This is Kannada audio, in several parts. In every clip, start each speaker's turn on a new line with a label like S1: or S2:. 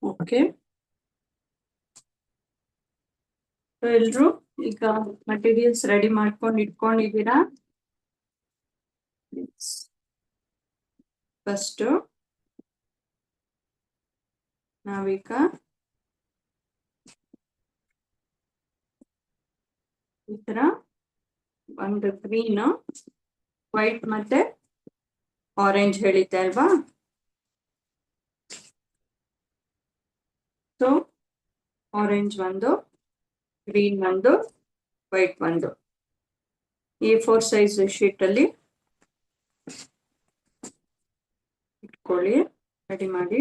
S1: ಓಕೆ, ಎಲ್ರು ಈಗ ಮಟೀರಿಯಲ್ಸ್ ರೆಡಿ ಮಾಡ್ಕೊಂಡು ಇಟ್ಕೊಂಡಿದ್ದೀರಾ? ಫಸ್ಟ್ ನಾವೀಗ ಈ ತರ ಒಂದು ಗ್ರೀನ್, ವೈಟ್ ಮತ್ತೆ ಆರೆಂಜ್ ಹೇಳಿದ್ದೆ ಅಲ್ವಾ? ಸೊ ಆರೆಂಜ್ ಒಂದು, ಗ್ರೀನ್ ಒಂದು, ವೈಟ್ ಒಂದು A4 ಸೈಜ್ ಶೀಟ್ ಅಲ್ಲಿ ಇಟ್ಕೊಳ್ಳಿ, ರೆಡಿ ಮಾಡಿ.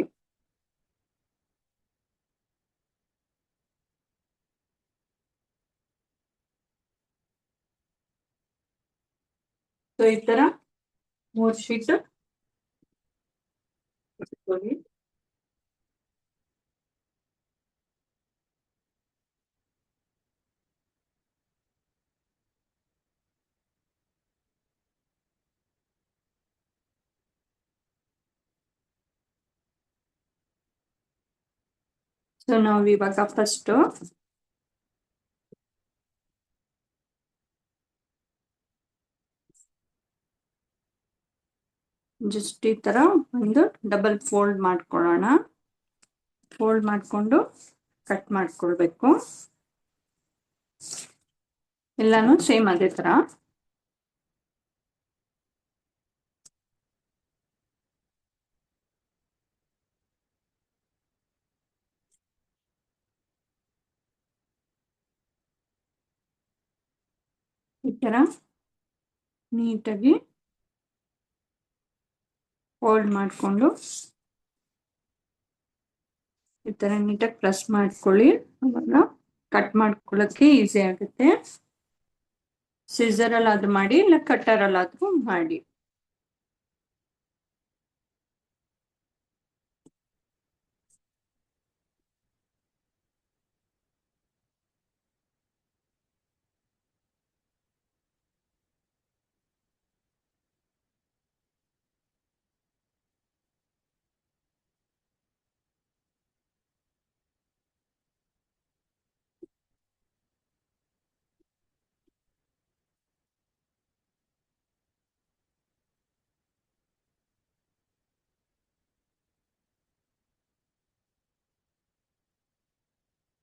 S1: ಸೊ ಈ ತರ 3 ಶೀಟ್ ಇಟ್ಕೊಳ್ಳಿ. ಸೊ ನಾವು ಇವಾಗ ಫಸ್ಟ್ ಜಸ್ಟ್ ಈ ತರ ಒಂದು ಡಬಲ್ ಫೋಲ್ಡ್ ಮಾಡ್ಕೊಳ್ಳೋಣ. ಫೋಲ್ಡ್ ಮಾಡ್ಕೊಂಡು ಕಟ್ ಮಾಡ್ಕೊಳ್ಬೇಕು. ಎಲ್ಲಾನು ಸೇಮ್ ಅದೇ ತರ. ಈ ತರ ನೀಟಾಗಿ ಫೋಲ್ಡ್ ಮಾಡಿಕೊಂಡು ಈ ತರ ನೀಟಾಗಿ ಪ್ರೆಸ್ ಮಾಡ್ಕೊಳ್ಳಿ. ಅವಾಗ ಕಟ್ ಮಾಡ್ಕೊಳ್ಳೋಕ್ಕೆ ಈಸಿ ಆಗುತ್ತೆ. ಸಿಸರ್ ಅಲ್ಲಾದ್ರೂ ಮಾಡಿ, ಇಲ್ಲ ಕಟ್ಟರ್ ಅಲ್ಲಾದ್ರೂ ಮಾಡಿ.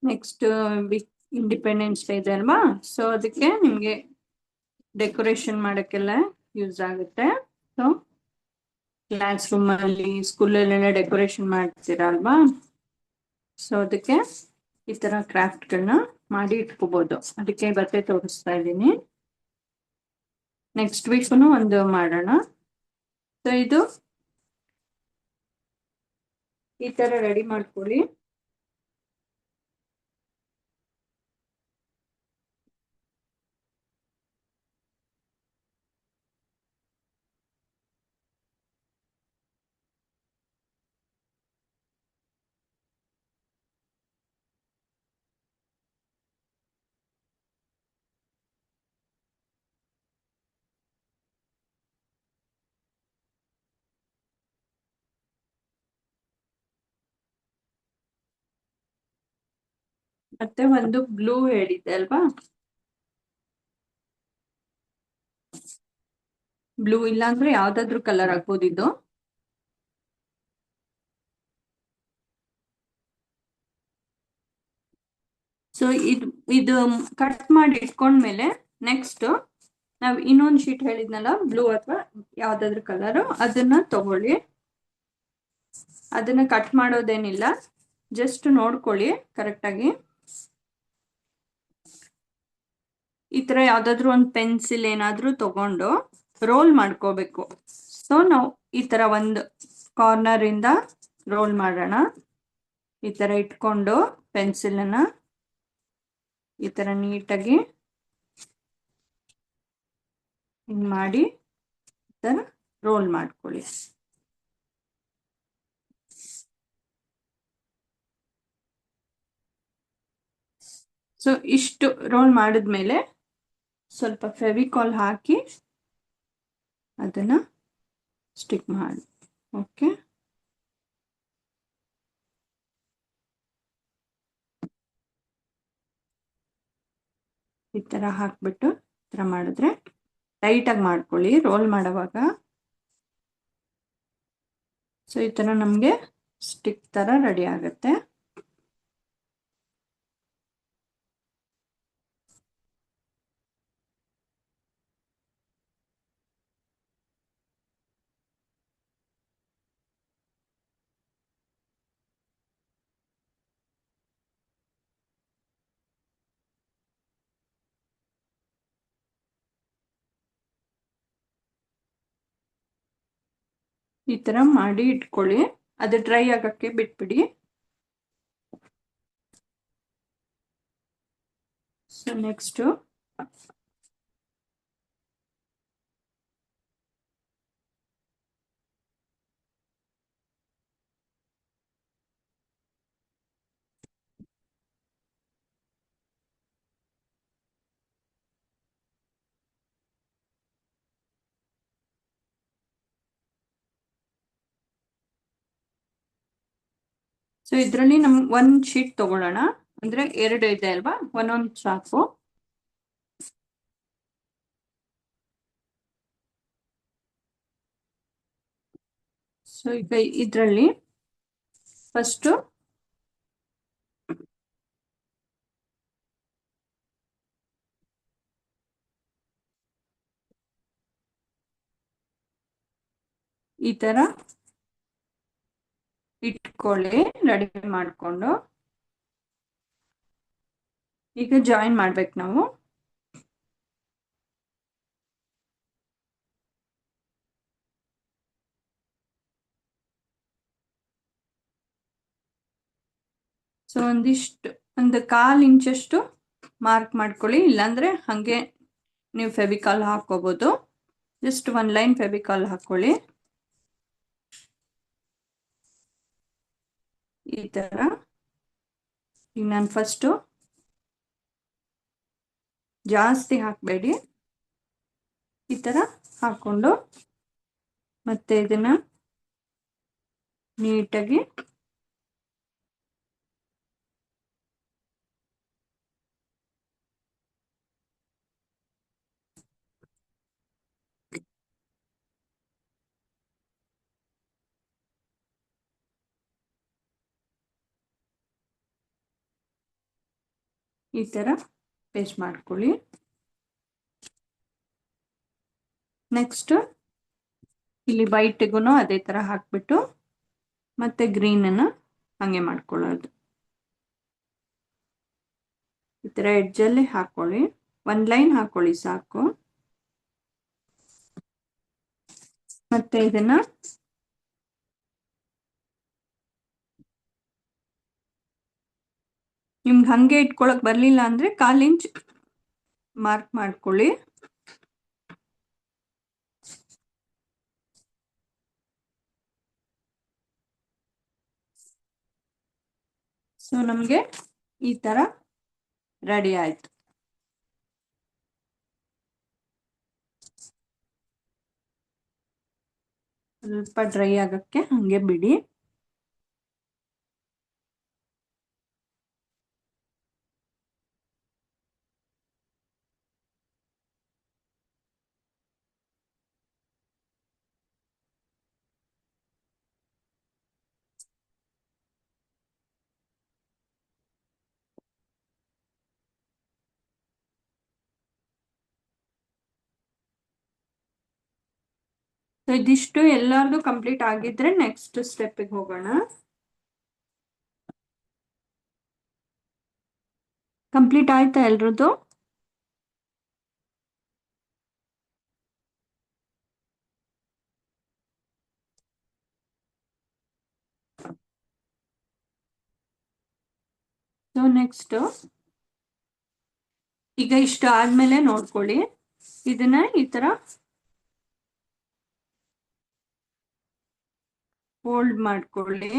S1: ನೆಕ್ಸ್ಟ್ ಇಂಡಿಪೆಂಡೆನ್ಸ್ ಡೇ ಇದೆ ಅಲ್ವಾ? ಸೊ ಅದಕ್ಕೆ ನಿಮ್ಗೆ ಡೆಕೋರೇಷನ್ ಮಾಡಕ್ಕೆಲ್ಲ ಯೂಸ್ ಆಗುತ್ತೆ. ಸೊ ಕ್ಲಾಸ್ ರೂಮ್ ಅಲ್ಲಿ, ಸ್ಕೂಲಲ್ಲೆಲ್ಲ ಡೆಕೋರೇಷನ್ ಮಾಡ್ತೀರಾ ಅಲ್ವಾ? ಸೊ ಅದಕ್ಕೆ ಈ ತರ ಕ್ರಾಫ್ಟ್ಗಳನ್ನ ಮಾಡಿ ಇಟ್ಕೋಬಹುದು. ಅದಕ್ಕೆ ಬಟ್ಟೆ ತೋರಿಸ್ತಾ ಇದ್ದೀನಿ. ನೆಕ್ಸ್ಟ್ ವೀಕ್ನು ಒಂದು ಮಾಡೋಣ. ಸೊ ಇದು ಈ ತರ ರೆಡಿ ಮಾಡ್ಕೊಳ್ಳಿ. ಮತ್ತೆ ಒಂದು ಬ್ಲೂ ಹೇಳಿದ್ದೆ ಅಲ್ವಾ? ಬ್ಲೂ ಇಲ್ಲ ಅಂದ್ರೆ ಯಾವ್ದಾದ್ರು ಕಲರ್ ಆಗ್ಬೋದು ಇದು. ಸೊ ಇದು ಕಟ್ ಮಾಡಿ ಇಟ್ಕೊಂಡ್ಮೇಲೆ ನೆಕ್ಸ್ಟ್ ನಾವು ಇನ್ನೊಂದು ಶೀಟ್ ಹೇಳಿದ್ನಲ್ಲ, ಬ್ಲೂ ಅಥವಾ ಯಾವ್ದಾದ್ರು ಕಲರ್, ಅದನ್ನ ತಗೊಳ್ಳಿ. ಅದನ್ನ ಕಟ್ ಮಾಡೋದೇನಿಲ್ಲ, ಜಸ್ಟ್ ನೋಡ್ಕೊಳ್ಳಿ ಕರೆಕ್ಟಾಗಿ. ಈ ತರ ಯಾವ್ದಾದ್ರು ಒಂದು ಪೆನ್ಸಿಲ್ ಏನಾದ್ರೂ ತಗೊಂಡು ರೋಲ್ ಮಾಡ್ಕೋಬೇಕು. ಸೊ ನಾವು ಈ ತರ ಒಂದು ಕಾರ್ನರ್ ಇಂದ ರೋಲ್ ಮಾಡೋಣ. ಈ ತರ ಇಟ್ಕೊಂಡು ಪೆನ್ಸಿಲ್ನ ಈ ತರ ನೀಟಾಗಿ ಹಿಂಗ್ ಮಾಡಿ ಈ ತರ ರೋಲ್ ಮಾಡ್ಕೊಳ್ಳಿ. ಸೊ ಇಷ್ಟು ರೋಲ್ ಮಾಡಿದ್ಮೇಲೆ ಸ್ವಲ್ಪ ಫೆವಿಕಾಲ್ ಹಾಕಿ ಅದನ್ನ ಸ್ಟಿಕ್ ಮಾಡಿ. ಓಕೆ, ಈ ತರ ಹಾಕ್ಬಿಟ್ಟು ಈ ತರ ಮಾಡಿದ್ರೆ ಟೈಟಾಗಿ ಮಾಡ್ಕೊಳ್ಳಿ ರೋಲ್ ಮಾಡುವಾಗ. ಸೊ ಈ ತರ ನಮಗೆ ಸ್ಟಿಕ್ ತರ ರೆಡಿ ಆಗುತ್ತೆ. ಈ ತರ ಮಾಡಿ ಇಟ್ಕೊಳ್ಳಿ, ಅದು ಡ್ರೈ ಆಗಕ್ಕೆ ಬಿಟ್ಬಿಡಿ. ಸೊ ನೆಕ್ಸ್ಟ್ ಸೊ ಇದರಲ್ಲಿ ನಮ್ ಒಂದ್ ಶೀಟ್ ತಗೊಳ್ಳೋಣ, ಅಂದ್ರೆ 2 ಇದೆ ಅಲ್ವಾ, ಒಂದೊಂದು ಸಾಕು. ಸೊ ಈಗ ಇದರಲ್ಲಿ ಫಸ್ಟ್ ಈ ತರ ಇಟ್ಕೊಳ್ಳಿ ರೆಡಿ ಮಾಡ್ಕೊಂಡು. ಈಗ ಜಾಯಿನ್ ಮಾಡ್ಬೇಕು ನಾವು. ಸೊ ಒಂದಿಷ್ಟು ಒಂದು 1/4 ಇಂಚಷ್ಟು ಮಾರ್ಕ್ ಮಾಡ್ಕೊಳ್ಳಿ, ಇಲ್ಲಾಂದ್ರೆ ಹಂಗೆ ನೀವು ಫೆವಿಕಾಲ್ ಹಾಕೋಬಹುದು. ಜಸ್ಟ್ 1 ಲೈನ್ ಫೆವಿಕಾಲ್ ಹಾಕೊಳ್ಳಿ ಈ ತರ. ಈಗ ನಾನು ಫಸ್ಟು ಜಾಸ್ತಿ ಹಾಕಬೇಡಿ, ಈ ತರ ಹಾಕೊಂಡು ಮತ್ತೆ ಇದನ್ನ ನೀಟಾಗಿ ಈ ತರ ಪೇಸ್ಟ್ ಮಾಡ್ಕೊಳ್ಳಿ. ನೆಕ್ಸ್ಟ್ ಇಲ್ಲಿ ವೈಟ್ಗೂ ಅದೇ ತರ ಹಾಕ್ಬಿಟ್ಟು ಮತ್ತೆ ಗ್ರೀನ್ ಅನ್ನ ಹಂಗೆ ಮಾಡ್ಕೊಳ್ಳೋದು. ಈ ತರ ಎಡ್ಜಲ್ಲಿ ಹಾಕೊಳ್ಳಿ, 1 ಲೈನ್ ಹಾಕೊಳ್ಳಿ ಸಾಕು. ಮತ್ತೆ ಇದನ್ನ ನಿಮ್ಗೆ ಹಂಗೆ ಇಟ್ಕೊಳಕ್ ಬರ್ಲಿಲ್ಲ ಅಂದ್ರೆ 1/4 ಇಂಚ್ ಮಾರ್ಕ್ ಮಾಡ್ಕೊಳ್ಳಿ. ಸೊ ನಮ್ಗೆ ಈ ತರ ರೆಡಿ ಆಯ್ತು. ಸ್ವಲ್ಪ ಡ್ರೈ ಆಗಕ್ಕೆ ಹಂಗೆ ಬಿಡಿ. ಸೊ ಇದಿಷ್ಟು ಎಲ್ಲಾರ್ದು ಕಂಪ್ಲೀಟ್ ಆಗಿದ್ರೆ ನೆಕ್ಸ್ಟ್ ಸ್ಟೆಪ್ಗೆ ಹೋಗೋಣ. ಕಂಪ್ಲೀಟ್ ಆಯ್ತಾ ಎಲ್ರದ್ದು? ಸೊ ನೆಕ್ಸ್ಟ್ ಈಗ ಇಷ್ಟು ಆದ್ಮೇಲೆ ನೋಡ್ಕೊಳ್ಳಿ, ಇದನ್ನ ಈ ತರ ಫೋಲ್ಡ್ ಮಾಡ್ಕೊಳ್ಳಿ.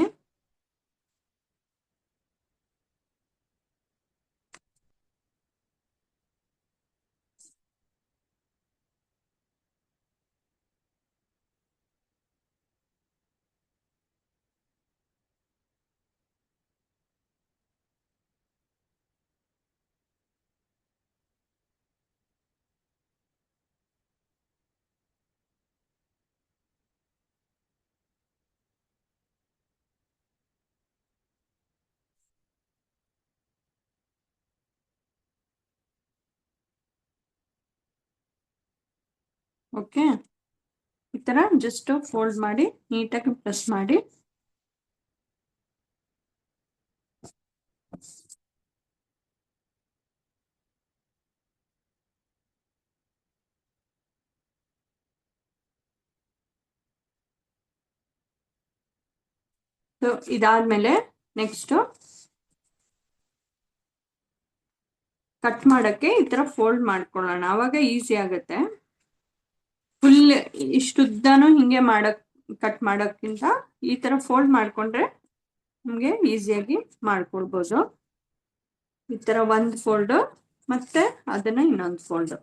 S1: ಓಕೆ, ಈ ತರ ಜಸ್ಟ್ ಫೋಲ್ಡ್ ಮಾಡಿ ನೀಟಾಗಿ ಪ್ರೆಸ್ ಮಾಡಿ. ಸೊ ಇದಾದ್ಮೇಲೆ ನೆಕ್ಸ್ಟ್ ಕಟ್ ಮಾಡಕ್ಕೆ ಈ ತರ ಫೋಲ್ಡ್ ಮಾಡ್ಕೊಳ್ಳೋಣ, ಅವಾಗ ಈಸಿ ಆಗುತ್ತೆ. ಫುಲ್ ಇಷ್ಟುದ್ದನೂ ಹಿಂಗೆ ಕಟ್ ಮಾಡೋಕ್ಕಿಂತ ಈ ತರ ಫೋಲ್ಡ್ ಮಾಡ್ಕೊಂಡ್ರೆ ನಮ್ಗೆ ಈಸಿಯಾಗಿ ಮಾಡ್ಕೊಳ್ಬೋದು. ಈ ತರ ಒಂದು ಫೋಲ್ಡ್ ಮತ್ತೆ ಅದನ್ನ ಇನ್ನೊಂದು ಫೋಲ್ಡ್.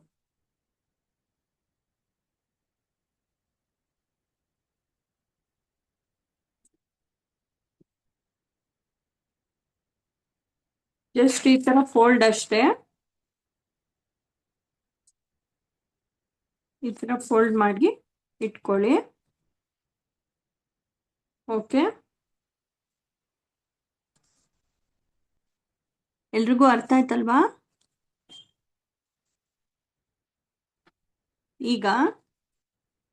S1: ಜಸ್ಟ್ ಈ ತರ ಫೋಲ್ಡ್ ಅಷ್ಟೇ, ಈ ತರ ಫೋಲ್ಡ್ ಮಾಡಿ ಇಟ್ಕೊಳ್ಳಿ. ಓಕೆ, ಎಲ್ರಿಗೂ ಅರ್ಥ ಆಯ್ತಲ್ವಾ? ಈಗ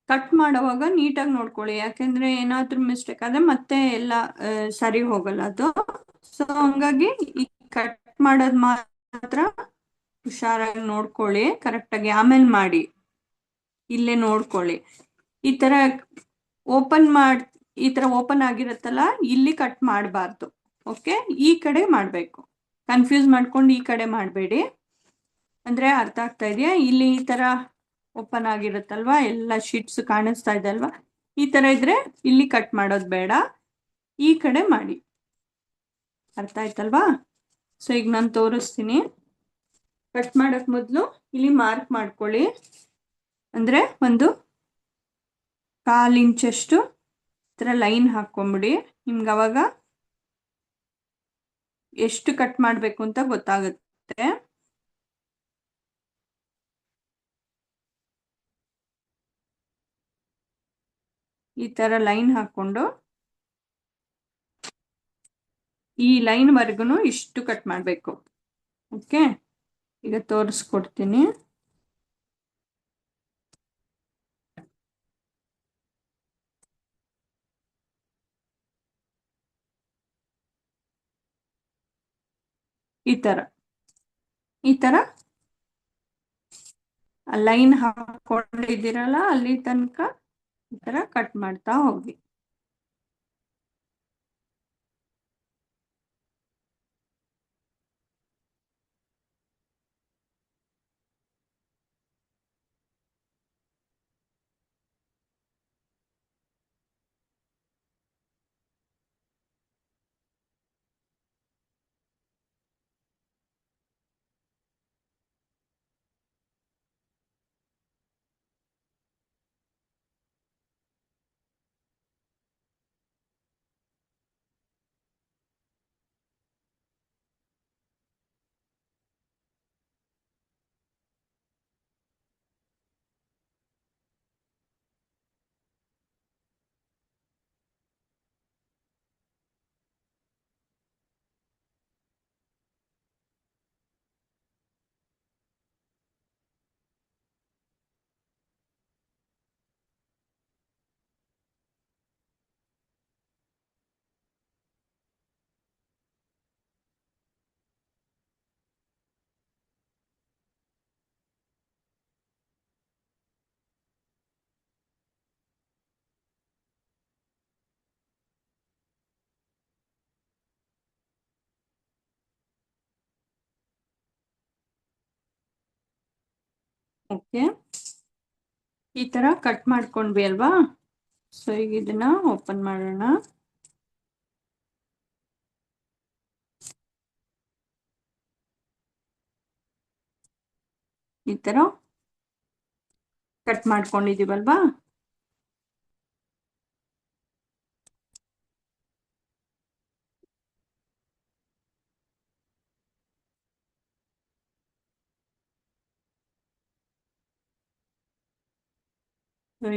S1: ಕಟ್ ಮಾಡುವಾಗ ನೀಟಾಗಿ ನೋಡ್ಕೊಳ್ಳಿ, ಯಾಕೆಂದ್ರೆ ಏನಾದ್ರೂ ಮಿಸ್ಟೇಕ್ ಆದ್ರೆ ಮತ್ತೆ ಎಲ್ಲ ಸರಿ ಹೋಗಲ್ಲ ಅದು. ಸೊ ಹಂಗಾಗಿ ಈ ಕಟ್ ಮಾಡೋದ್ ಮಾತ್ರ ಹುಷಾರಾಗಿ ನೋಡ್ಕೊಳ್ಳಿ, ಕರೆಕ್ಟಾಗಿ ಆಮೇಲೆ ಮಾಡಿ. ಇಲ್ಲೇ ನೋಡ್ಕೊಳ್ಳಿ, ಈ ತರ ಈ ತರ ಓಪನ್ ಆಗಿರುತ್ತಲ್ಲ, ಇಲ್ಲಿ ಕಟ್ ಮಾಡಬಾರ್ದು. ಓಕೆ, ಈ ಕಡೆ ಮಾಡ್ಬೇಕು. ಕನ್ಫ್ಯೂಸ್ ಮಾಡ್ಕೊಂಡು ಈ ಕಡೆ ಮಾಡಬೇಡಿ. ಅಂದ್ರೆ ಅರ್ಥ ಆಗ್ತಾ ಇದೆಯಾ? ಇಲ್ಲಿ ಈ ತರ ಓಪನ್ ಆಗಿರುತ್ತಲ್ವಾ, ಎಲ್ಲ ಶೀಟ್ಸ್ ಕಾಣಿಸ್ತಾ ಇದೆ ಅಲ್ವಾ, ಈ ತರ ಇದ್ರೆ ಇಲ್ಲಿ ಕಟ್ ಮಾಡೋದು ಬೇಡ, ಈ ಕಡೆ ಮಾಡಿ. ಅರ್ಥ ಆಯ್ತಲ್ವಾ? ಸೊ ಈಗ ನಾನು ತೋರಿಸ್ತೀನಿ. ಕಟ್ ಮಾಡಕ್ ಮೊದಲು ಇಲ್ಲಿ ಮಾರ್ಕ್ ಮಾಡ್ಕೊಳ್ಳಿ, ಅಂದ್ರೆ ಒಂದು 1/4 ಇಂಚಷ್ಟು ಈ ತರ ಲೈನ್ ಹಾಕೊಂಬಿಡಿ. ನಿಮ್ಗೆ ಅವಾಗ ಎಷ್ಟು ಕಟ್ ಮಾಡ್ಬೇಕು ಅಂತ ಗೊತ್ತಾಗುತ್ತೆ. ಈ ತರ ಲೈನ್ ಹಾಕೊಂಡು ಈ ಲೈನ್ ವರ್ಗುನು ಇಷ್ಟು ಕಟ್ ಮಾಡ್ಬೇಕು. ಓಕೆ, ಈಗ ತೋರಿಸ್ಕೊಡ್ತೀನಿ. ಈ ತರ ಲೈನ್ ಹಾಕೊಂಡಿದ್ದೀರಲ್ಲ, ಅಲ್ಲಿ ತನಕ ಈ ತರ ಕಟ್ ಮಾಡ್ತಾ ಹೋಗಿ. ಓಕೆ, ಈ ತರ ಕಟ್ ಮಾಡ್ಕೊಂಡ್ವಿ ಅಲ್ವಾ? ಸೊ ಈಗ ಇದನ್ನ ಓಪನ್ ಮಾಡೋಣ. ಈ ತರ ಕಟ್ ಮಾಡ್ಕೊಂಡಿದೀವಲ್ವಾ?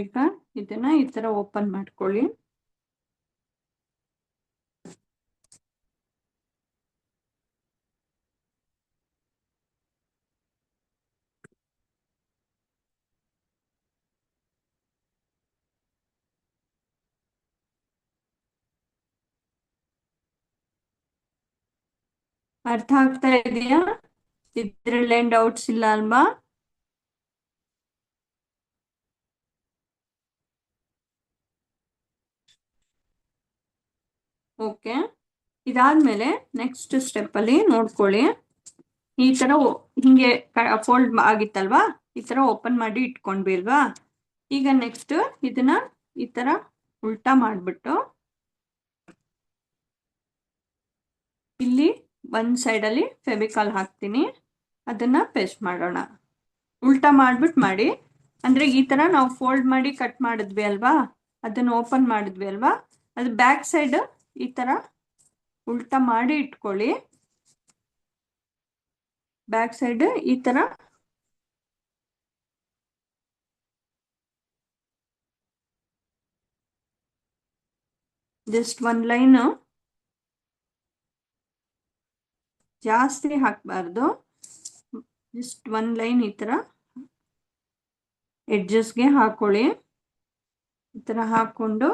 S1: ಈಗ ಇದನ್ನ ಈ ತರ ಓಪನ್ ಮಾಡ್ಕೊಳ್ಳಿ. ಅರ್ಥ ಆಗ್ತಾ ಇದೆಯಾ? ಇದ್ರಲ್ಲಿ ಏನ್ ಡೌಟ್ಸ್ ಇಲ್ಲ ಅಲ್ವಾ? ಓಕೆ, ಇದಾದ್ಮೇಲೆ ನೆಕ್ಸ್ಟ್ ಸ್ಟೆಪ್ ಅಲ್ಲಿ ನೋಡ್ಕೊಳ್ಳಿ. ಈ ತರ ಹಿಂಗೆ ಫೋಲ್ಡ್ ಆಗಿತ್ತಲ್ವಾ, ಈ ತರ ಓಪನ್ ಮಾಡಿ ಇಟ್ಕೊಂಡ್ವಿ ಅಲ್ವಾ? ಈಗ ನೆಕ್ಸ್ಟ್ ಇದನ್ನ ಈ ತರ ಉಲ್ಟಾ ಮಾಡ್ಬಿಟ್ಟು ಇಲ್ಲಿ ಒಂದ್ ಸೈಡ್ ಅಲ್ಲಿ ಫೆವಿಕಾಲ್ ಹಾಕ್ತೀನಿ, ಅದನ್ನ ಪೇಸ್ಟ್ ಮಾಡೋಣ. ಉಲ್ಟಾ ಮಾಡ್ಬಿಟ್ಟು ಮಾಡಿ, ಅಂದ್ರೆ ಈ ತರ ನಾವು ಫೋಲ್ಡ್ ಮಾಡಿ ಕಟ್ ಮಾಡಿದ್ವಿ ಅಲ್ವಾ, ಅದನ್ನ ಓಪನ್ ಮಾಡಿದ್ವಿ ಅಲ್ವಾ, ಅದು ಬ್ಯಾಕ್ ಸೈಡ್ ಈ ತರ ಉಲ್ಟಾ ಮಾಡಿ ಇಟ್ಕೊಳ್ಳಿ. ಬ್ಯಾಕ್ ಸೈಡ್ ಈ ತರ ಜಸ್ಟ್ ಒಂದ್ ಲೈನ್, ಜಾಸ್ತಿ ಹಾಕ್ಬಾರ್ದು, ಜಸ್ಟ್ ಒಂದ್ ಲೈನ್ ಈ ತರ ಎಡ್ಜಸ್ಗೆ ಹಾಕೊಳ್ಳಿ. ಈ ತರ ಹಾಕೊಂಡು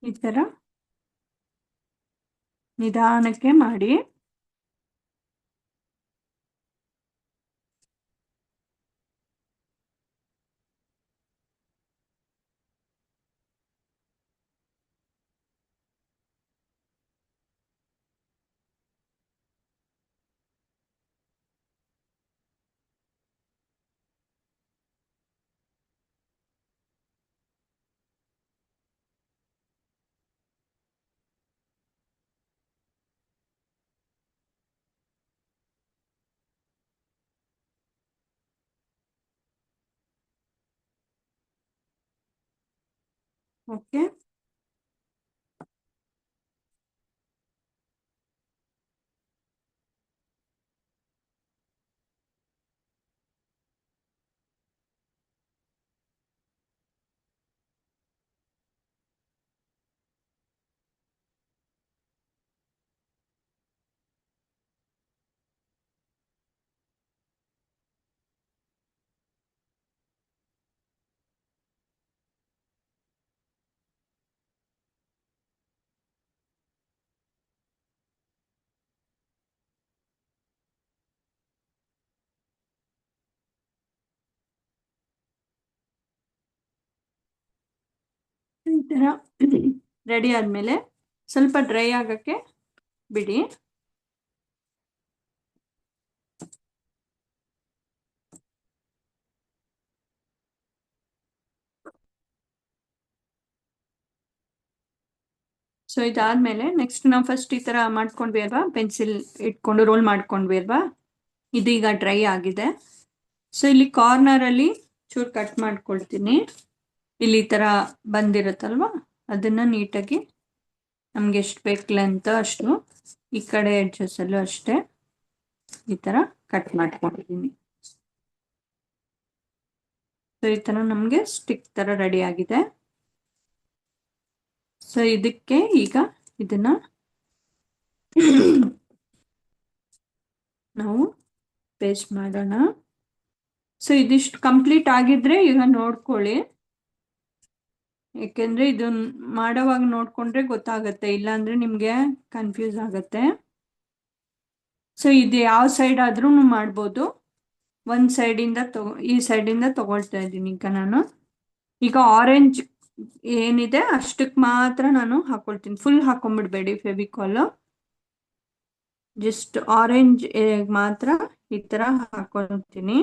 S1: ಈ ತರ ನಿಧಾನಕ್ಕೆ ಮಾಡಿ. ಓಕೆ, ಈ ತರ ರೆಡಿ ಆದ್ಮೇಲೆ ಸ್ವಲ್ಪ ಡ್ರೈ ಆಗಕ್ಕೆ ಬಿಡಿ. ಸೊ ಇದಾದ್ಮೇಲೆ ನೆಕ್ಸ್ಟ್ ನಾವು ಫಸ್ಟ್ ಈ ತರ ಮಾಡ್ಕೊಂಡ್ವಿ ಅಲ್ವಾ, ಪೆನ್ಸಿಲ್ ಇಟ್ಕೊಂಡು ರೋಲ್ ಮಾಡ್ಕೊಂಡ್ವಿ ಅಲ್ವಾ, ಇದೀಗ ಡ್ರೈ ಆಗಿದೆ. ಸೊ ಇಲ್ಲಿ ಕಾರ್ನರ್ ಅಲ್ಲಿ ಚೂರು ಕಟ್ ಮಾಡ್ಕೊಳ್ತೀನಿ. ಇಲ್ಲಿ ಈ ತರ ಬಂದಿರುತ್ತಲ್ವಾ, ಅದನ್ನ ನೀಟಾಗಿ ನಮ್ಗೆ ಎಷ್ಟು ಬೇಕಿಲ್ಲ ಅಂತ ಅಷ್ಟು ಈ ಕಡೆ ಎಡ್ಜಸ್ ಅಲ್ಲೂ ಅಷ್ಟೇ ಈ ತರ ಕಟ್ ಮಾಡ್ಕೊಂಡಿದ್ದೀನಿ. ಸೊ ಈ ತರ ನಮ್ಗೆ ಸ್ಟಿಕ್ ತರ ರೆಡಿ ಆಗಿದೆ. ಸೊ ಇದಕ್ಕೆ ಈಗ ಇದನ್ನ ನಾವು ಪೇಸ್ಟ್ ಮಾಡೋಣ. ಸೊ ಇದಿಷ್ಟು ಕಂಪ್ಲೀಟ್ ಆಗಿದ್ರೆ ಈಗ ನೋಡ್ಕೊಳ್ಳಿ, ಯಾಕೆಂದ್ರೆ ಇದನ್ನ ಮಾಡೋವಾಗ ನೋಡ್ಕೊಂಡ್ರೆ ಗೊತ್ತಾಗತ್ತೆ, ಇಲ್ಲಾಂದ್ರೆ ನಿಮ್ಗೆ ಕನ್ಫ್ಯೂಸ್ ಆಗತ್ತೆ. ಸೊ ಇದು ಯಾವ ಸೈಡ್ ಆದ್ರೂ ಮಾಡ್ಬೋದು. ಒಂದ್ ಸೈಡಿಂದ ಈ ಸೈಡಿಂದ ತಗೊಳ್ತಾ ಇದ್ದೀನಿ ಈಗ ನಾನು. ಈಗ ಆರೆಂಜ್ ಏನಿದೆ ಅಷ್ಟಕ್ಕೆ ಮಾತ್ರ ನಾನು ಹಾಕೊಳ್ತೀನಿ, ಫುಲ್ ಹಾಕೊಂಡ್ಬಿಡ್ಬೇಡಿ ಫೆವಿಕಾಲ್, ಜಸ್ಟ್ ಆರೆಂಜ್ ಮಾತ್ರ ಈ ತರ ಹಾಕೊಳ್ತೀನಿ.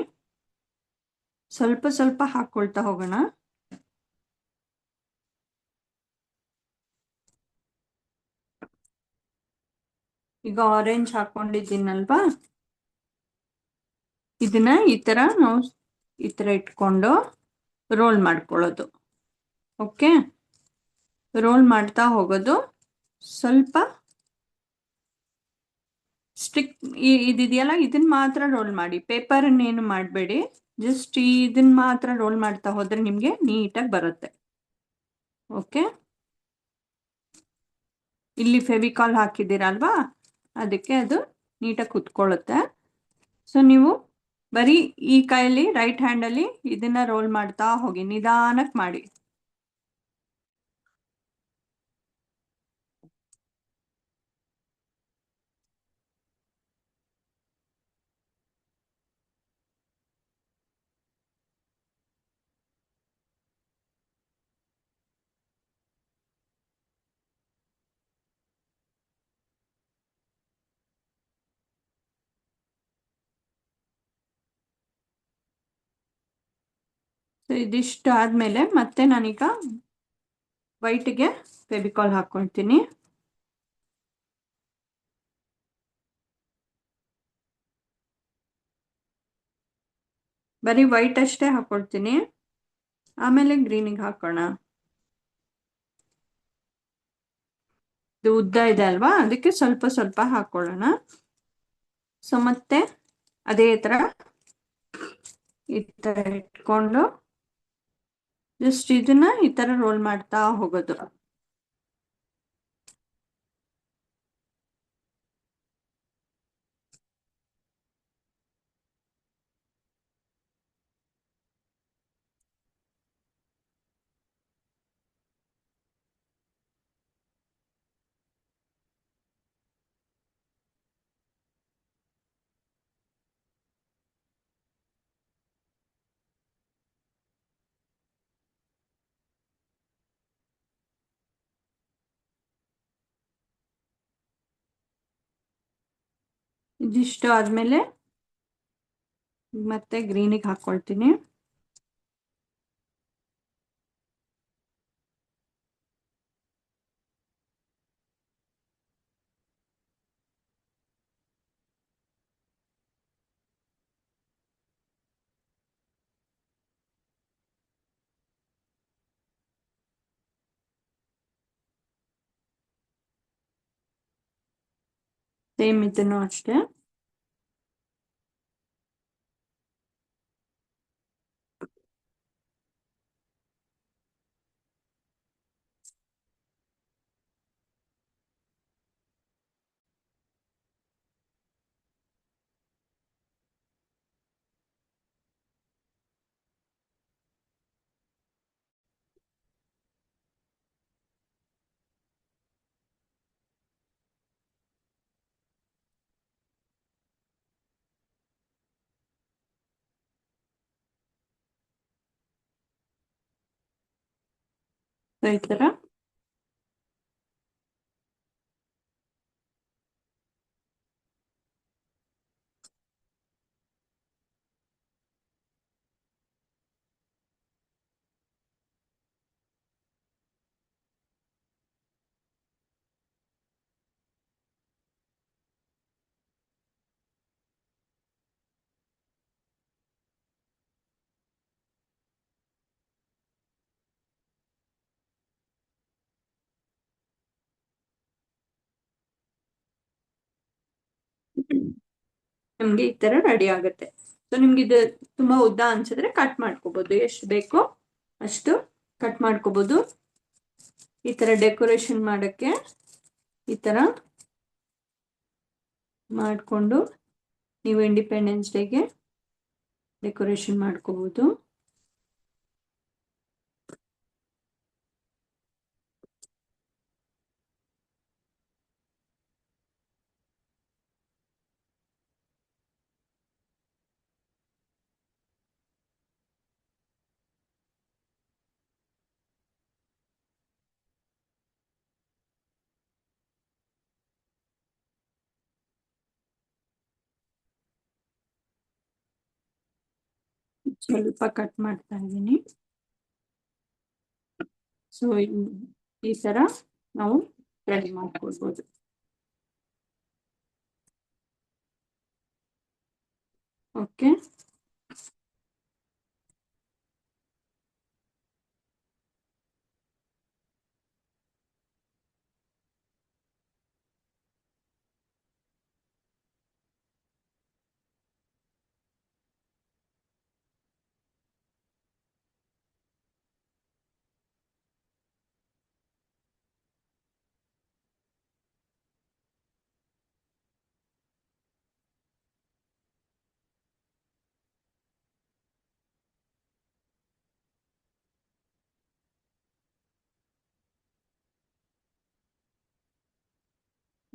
S1: ಸ್ವಲ್ಪ ಸ್ವಲ್ಪ ಹಾಕೊಳ್ತಾ ಹೋಗೋಣ. ಈಗ ಆರೆಂಜ್ ಹಾಕೊಂಡಿದ್ದೀನಲ್ವಾ, ಇದನ್ನ ಈ ತರ ನಾವು ಈ ತರ ಇಟ್ಕೊಂಡು ರೋಲ್ ಮಾಡ್ಕೊಳ್ಳೋದು. ಓಕೆ, ರೋಲ್ ಮಾಡ್ತಾ ಹೋಗೋದು. ಸ್ವಲ್ಪ ಸ್ಟಿಕ್ ಇದಿದೆಯಲ್ಲ, ಇದನ್ನ ಮಾತ್ರ ರೋಲ್ ಮಾಡಿ, ಪೇಪರ್ ಏನು ಮಾಡಬೇಡಿ, ಜಸ್ಟ್ ಇದನ್ನ ಮಾತ್ರ ರೋಲ್ ಮಾಡ್ತಾ ಹೋದ್ರೆ ನಿಮ್ಗೆ ನೀಟಾಗಿ ಬರುತ್ತೆ. ಓಕೆ, ಇಲ್ಲಿ ಫೆವಿಕಾಲ್ ಹಾಕಿದ್ದೀರಲ್ವಾ, ಅದಕ್ಕೆ ಅದು ನೀಟಾಗಿ ಕುತ್ಕೊಳ್ಳುತ್ತೆ. ಸೊ ನೀವು ಬರೀ ಈ ಕೈಯಲ್ಲಿ ರೈಟ್ ಹ್ಯಾಂಡಲ್ಲಿ ಇದನ್ನ ರೋಲ್ ಮಾಡ್ತಾ ಹೋಗಿ, ನಿಧಾನಕ್ಕೆ ಮಾಡಿ. ಸೊ ಇದಿಷ್ಟು ಆದಮೇಲೆ ಮತ್ತೆ ನಾನೀಗ ವೈಟ್ಗೆ ಫೆವಿಕಾಲ್ ಹಾಕ್ಕೊಳ್ತೀನಿ. ಬರೀ ವೈಟ್ ಅಷ್ಟೇ ಹಾಕೊಳ್ತೀನಿ, ಆಮೇಲೆ ಗ್ರೀನಿಗೆ ಹಾಕೋಣ. ಇದು ಉದ್ದ ಇದೆ ಅಲ್ವಾ, ಅದಕ್ಕೆ ಸ್ವಲ್ಪ ಸ್ವಲ್ಪ ಹಾಕೊಳ್ಳೋಣ. ಸೊ ಮತ್ತೆ ಅದೇ ಥರ ಈ ಥರ ಇಟ್ಕೊಂಡು ಜಸ್ಟ್ ಇದನ್ನ ಈ ಥರ ರೋಲ್ ಮಾಡ್ತಾ ಹೋಗೋದು. ಇದಿಷ್ಟು ಆದಮೇಲೆ ಮತ್ತೆ ಗ್ರೀನಿಗೆ ಹಾಕ್ಕೊಳ್ತೀನಿ. ಸೇಮ್ ಇದನ್ನು ಅಷ್ಟೇ. ಸೊ ಈ ಥರ ನಮ್ಗೆ ಈ ತರ ರೆಡಿ ಆಗುತ್ತೆ. ಸೊ ನಿಮ್ಗೆ ಇದು ತುಂಬಾ ಉದ್ದ ಅನ್ಸಿದ್ರೆ ಕಟ್ ಮಾಡ್ಕೋಬಹುದು, ಎಷ್ಟು ಬೇಕೋ ಅಷ್ಟು ಕಟ್ ಮಾಡ್ಕೋಬಹುದು. ಈ ತರ ಡೆಕೋರೇಷನ್ ಮಾಡಕ್ಕೆ ಈ ತರ ಮಾಡಿಕೊಂಡು ನೀವು ಇಂಡಿಪೆಂಡೆನ್ಸ್ ಡೇಗೆ ಡೆಕೋರೇಷನ್ ಮಾಡ್ಕೋಬಹುದು. ಸ್ವಲ್ಪ ಕಟ್ ಮಾಡ್ತಾ ಇದ್ದೀನಿ. ಸೊ ಈ ತರ ನಾವು ರೆಡಿ ಮಾಡ್ಕೊಳ್ಬೋದು. Okay,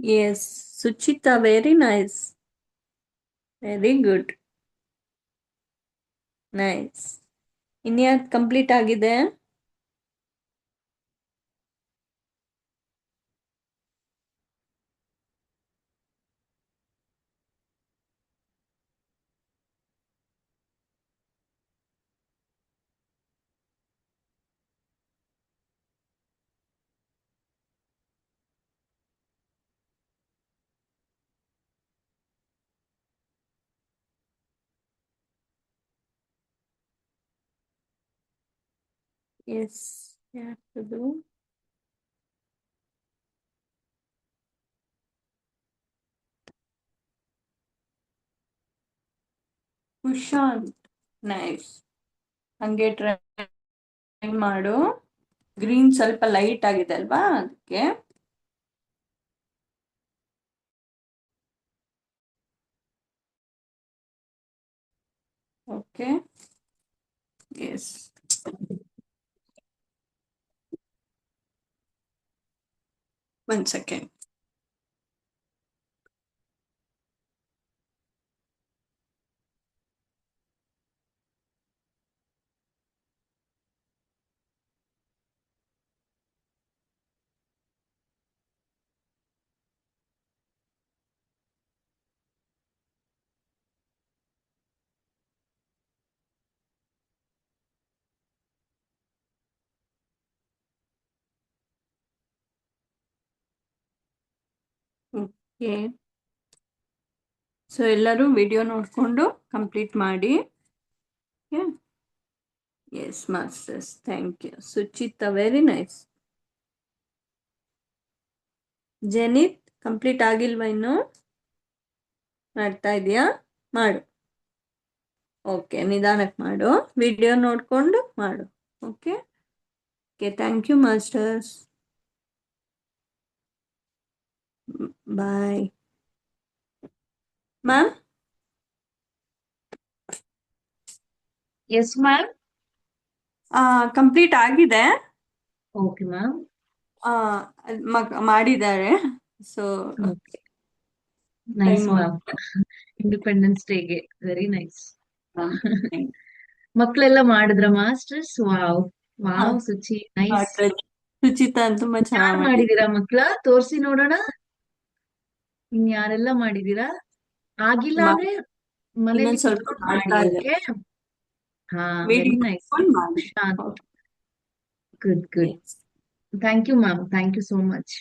S1: yes Suchitha very nice, very good, nice. ಇನ್ಯಾವ್ದು ಕಂಪ್ಲೀಟ್ ಆಗಿದೆ? ಎಸ್, ಯಾರ್ದು? ಕುಶಾಂತ್, ನೈಸ್. ಹಂಗೆ ಟ್ರೈ ಮಾಡು. ಗ್ರೀನ್ ಸ್ವಲ್ಪ ಲೈಟ್ ಆಗಿದೆ ಅಲ್ವಾ, ಅದಕ್ಕೆ. Okay, yes. One second. Okay, so ಎಲ್ಲರೂ ವಿಡಿಯೋ ನೋಡಿಕೊಂಡು ಕಂಪ್ಲೀಟ್ ಮಾಡಿ. Yes masters, thank you. Suchitha very nice. Jenith complete ಆಗಿಲ್ವಾ ಇನ್ನು? ಮಾಡ್ತಾ ಇದೆಯಾ? ಮಾಡು. ಓಕೆ, ನಿಧಾನಕ್ಕೆ ಮಾಡು, ವಿಡಿಯೋ ನೋಡಿಕೊಂಡು ಮಾಡು. Okay okay, thank you masters. Bye ma'am.
S2: Yes ma'am.
S1: Complete ಆಗಿದೆ.
S2: Okay ma'am.
S1: ಮಾಡಿದ್ದಾರೆ. So
S2: okay, nice
S1: time
S2: ma'am. Independence ಡೇಗೆ ವೆರಿ ನೈಸ್. ಮಕ್ಕಳೆಲ್ಲ ಮಾಡಿದ್ರ masters? Wow wow Suchi, nice.
S1: Suchitha ತುಂಬಾ
S2: ಯಾರು
S1: ಚೆನ್ನಾಗಿ ಮಾಡಿ.
S2: ಮಾಡಿದೀರಾ ಮಕ್ಳ? ತೋರ್ಸಿ ನೋಡೋಣ. ಇನ್ಯಾರೆಲ್ಲ ಮಾಡಿದೀರಾ? ಆಗಿಲ್ಲ ಅಂದ್ರೆ ಮನೇಲಿ
S1: ಇನ್ನೊಂದ್ ಸ್ವಲ್ಪ
S2: ಕುತ್ಕೊಂಡು
S1: ಮಾಡ್ತಾ
S2: ಮಾಡಿ.
S1: ಇದ್ದಾರೆ.
S2: ಓಕೆ, ಹಾ, ವೆರಿ
S1: ವಿಡಿಯೋ
S2: ನೈಸ್.
S1: ಮಾಡಿ.
S2: Good good. Thank you ma'am, thank you so much.